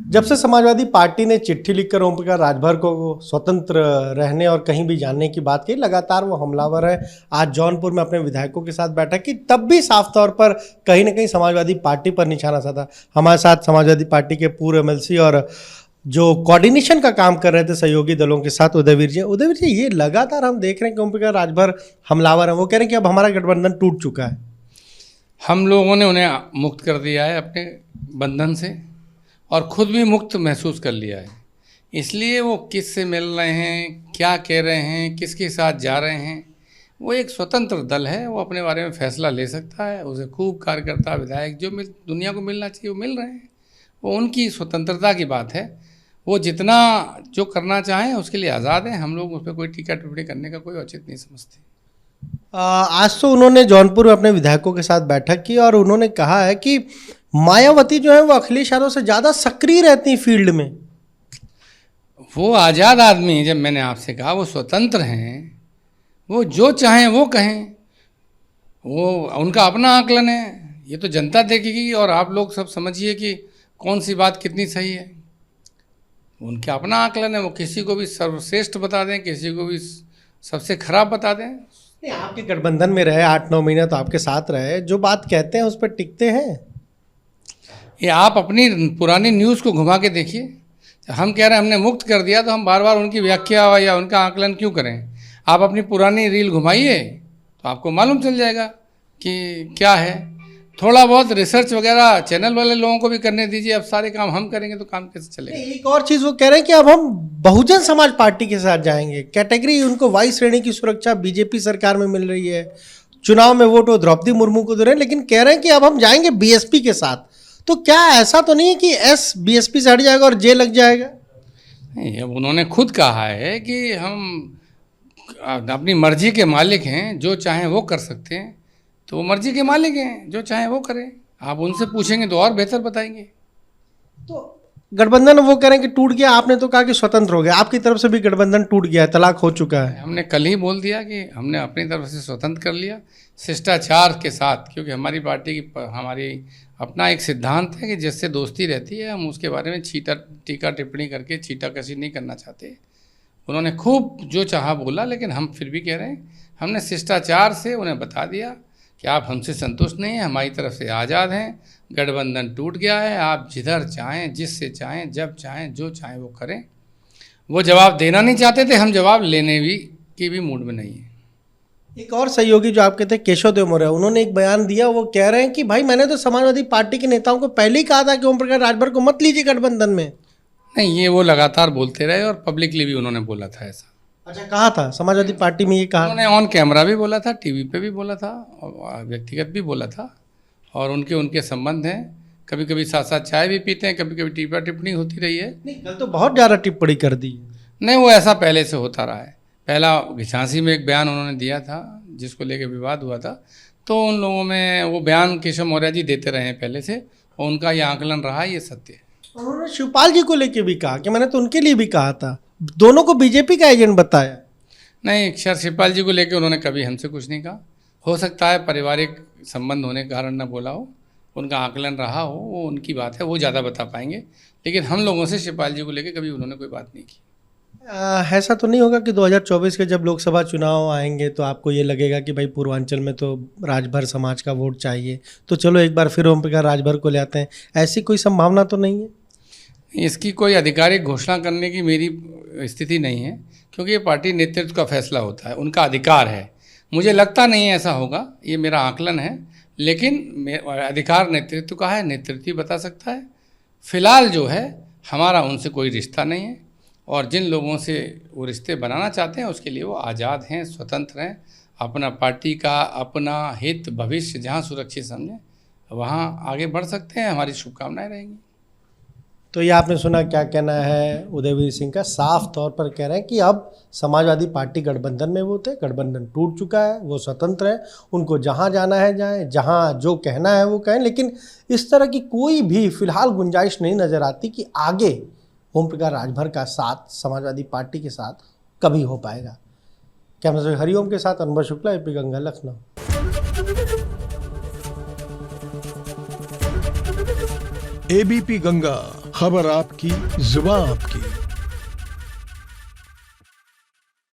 जब से समाजवादी पार्टी ने चिट्ठी लिखकर ओम प्रकाश राजभर को स्वतंत्र रहने और कहीं भी जाने की बात की, लगातार वो हमलावर है। आज जौनपुर में अपने विधायकों के साथ बैठक की, तब भी साफ तौर पर कहीं ना कहीं समाजवादी पार्टी पर निशाना साधा। हमारे साथ समाजवादी पार्टी के पूर्व एमएलसी और जो कोऑर्डिनेशन का काम कर रहे थे सहयोगी दलों के साथ, उदयवीर जी, ये लगातार हम देख रहे हैं कि ओम प्रकाश राजभर हमलावर है। वो कह रहे हैं कि अब हमारा गठबंधन टूट चुका है। हम लोगों ने उन्हें मुक्त कर दिया है अपने बंधन से और ख़ुद भी मुक्त महसूस कर लिया है। इसलिए वो किस से मिल रहे हैं, क्या कह रहे हैं, किसके साथ जा रहे हैं, वो एक स्वतंत्र दल है, वो अपने बारे में फैसला ले सकता है। उसे खूब कार्यकर्ता विधायक जो दुनिया को मिलना चाहिए वो मिल रहे हैं। वो उनकी स्वतंत्रता की बात है। वो जितना जो करना चाहें उसके लिए आज़ाद हैं। हम लोग उस पर कोई टीका टिप्पणी करने का कोई औचित्य नहीं समझते। आज तो उन्होंने जौनपुर में अपने विधायकों के साथ बैठक की और उन्होंने कहा है कि मायावती जो है वो अखिलेश यादव से ज़्यादा सक्रिय रहती हैं फील्ड में। वो आज़ाद आदमी, जब मैंने आपसे कहा वो स्वतंत्र हैं, वो जो चाहें वो कहें, वो उनका अपना आकलन है। ये तो जनता देखेगी और आप लोग सब समझिए कि कौन सी बात कितनी सही है। उनका अपना आकलन है। वो किसी को भी सर्वश्रेष्ठ बता दें, किसी को भी सबसे खराब बता दें। आपके गठबंधन में रहे 8-9 महीने तो आपके साथ रहे, जो बात कहते हैं उस पर टिकते हैं। ये आप अपनी पुरानी न्यूज़ को घुमा के देखिए। हम कह रहे हैं हमने मुक्त कर दिया, तो हम बार बार उनकी व्याख्या या उनका आकलन क्यों करें? आप अपनी पुरानी रील घुमाइए तो आपको मालूम चल जाएगा कि क्या है। थोड़ा बहुत रिसर्च वगैरह चैनल वाले लोगों को भी करने दीजिए। अब सारे काम हम करेंगे तो काम कैसे चलेगा? एक और चीज़ वो कह रहे हैं कि अब हम बहुजन समाज पार्टी के साथ जाएंगे। कैटेगरी उनको वाई श्रेणी की सुरक्षा बीजेपी सरकार में मिल रही है। चुनाव में वोट वो द्रौपदी मुर्मू को दे रहे हैं, लेकिन कह रहे हैं कि अब हम जाएंगे बीएसपी के साथ। तो क्या ऐसा तो नहीं है कि एस बीएसपी से हट जाएगा और जे लग जाएगा? नहीं, अब उन्होंने खुद कहा है कि हम अपनी मर्जी के मालिक हैं, जो चाहें वो कर सकते हैं। तो वो मर्जी के मालिक हैं, जो चाहें वो करें। आप उनसे पूछेंगे तो और बेहतर बताएंगे। तो गठबंधन वो कह रहे हैं कि टूट गया। आपने तो कहा कि स्वतंत्र हो गया, आपकी तरफ से भी गठबंधन टूट गया है, तलाक हो चुका है। हमने कल ही बोल दिया कि हमने अपनी तरफ से स्वतंत्र कर लिया शिष्टाचार के साथ, क्योंकि हमारी पार्टी की हमारी अपना एक सिद्धांत है कि जिससे दोस्ती रहती है हम उसके बारे में टीका टिप्पणी करके छीटाकशी नहीं करना चाहते। उन्होंने खूब जो चाहा बोला, लेकिन हम फिर भी कह रहे हैं हमने शिष्टाचार से उन्हें बता दिया कि आप हमसे संतुष्ट नहीं हैं, हमारी तरफ से आज़ाद हैं, गठबंधन टूट गया है, आप जिधर चाहें, जिससे चाहें, जब चाहें, जो चाहें वो करें। वो जवाब देना नहीं चाहते थे, हम जवाब लेने की भी मूड में नहीं है। एक और सहयोगी जो आपके थे केशव देव मौर्य, उन्होंने एक बयान दिया। वो कह रहे हैं कि भाई मैंने तो समाजवादी पार्टी के नेताओं को पहले ही कहा था कि ओम प्रकाश राजभर को मत लीजिए गठबंधन में। नहीं, ये वो लगातार बोलते रहे और पब्लिकली भी उन्होंने बोला था ऐसा। अच्छा, कहा था समाजवादी पार्टी में ये कहा? उन्होंने ऑन कैमरा भी बोला था, टीवी पे भी बोला था और व्यक्तिगत भी बोला था। और उनके संबंध हैं। कभी कभी साथ साथ चाय भी पीते हैं, कभी कभी टीका टिप्पणी होती रही है। नहीं, कल तो बहुत ज़्यादा टिप्पणी कर दी। नहीं, वो ऐसा पहले से होता रहा है। पहला झांसी में एक बयान उन्होंने दिया था जिसको लेके विवाद हुआ था, तो उन लोगों में वो बयान केशव मौर्य जी देते रहे हैं पहले से, और उनका ये आकलन रहा, ये सत्य है। उन्होंने शिवपाल जी को लेके भी कहा कि मैंने तो उनके लिए भी कहा था, दोनों को बीजेपी का एजेंट बताया। नहीं, सर शिवपाल जी को लेके उन्होंने कभी हमसे कुछ नहीं कहा। हो सकता है पारिवारिक संबंध होने के कारण न बोला हो, उनका आकलन रहा हो, वो उनकी बात है, वो ज़्यादा बता पाएंगे। लेकिन हम लोगों से शिवपाल जी को लेके कभी उन्होंने कोई बात नहीं की। ऐसा तो नहीं होगा कि 2024 के जब लोकसभा चुनाव आएंगे तो आपको ये लगेगा कि भाई पूर्वांचल में तो राजभर समाज का वोट चाहिए, तो चलो एक बार फिर ओम प्रकाश राजभर को ले आते हैं? ऐसी कोई संभावना तो नहीं है? इसकी कोई आधिकारिक घोषणा करने की मेरी स्थिति नहीं है, क्योंकि ये पार्टी नेतृत्व का फैसला होता है, उनका अधिकार है। मुझे लगता नहीं है ऐसा होगा, ये मेरा आकलन है। लेकिन अधिकार नेतृत्व का है, नेतृत्व ही बता सकता है। फिलहाल जो है हमारा उनसे कोई रिश्ता नहीं है, और जिन लोगों से वो रिश्ते बनाना चाहते हैं उसके लिए वो आज़ाद हैं, स्वतंत्र हैं। अपना पार्टी का अपना हित भविष्य जहाँ सुरक्षित समझें वहाँ आगे बढ़ सकते हैं। हमारी शुभकामनाएं रहेंगी। तो ये आपने सुना क्या कहना है उदयवीर सिंह का। साफ तौर पर कह रहे हैं कि अब समाजवादी पार्टी गठबंधन में वो थे, गठबंधन टूट चुका है, वो स्वतंत्र है, उनको जहां जाना है जाएं, जहां जो कहना है वो कहें। लेकिन इस तरह की कोई भी फिलहाल गुंजाइश नहीं नज़र आती कि आगे ओम प्रकाश राजभर का साथ समाजवादी पार्टी के साथ कभी हो पाएगा। कैमरा से हरिओम के साथ अनुभव शुक्ला, एपी गंगा, लखनऊ। एबीपी गंगा, खबर आपकी, जुबान आपकी।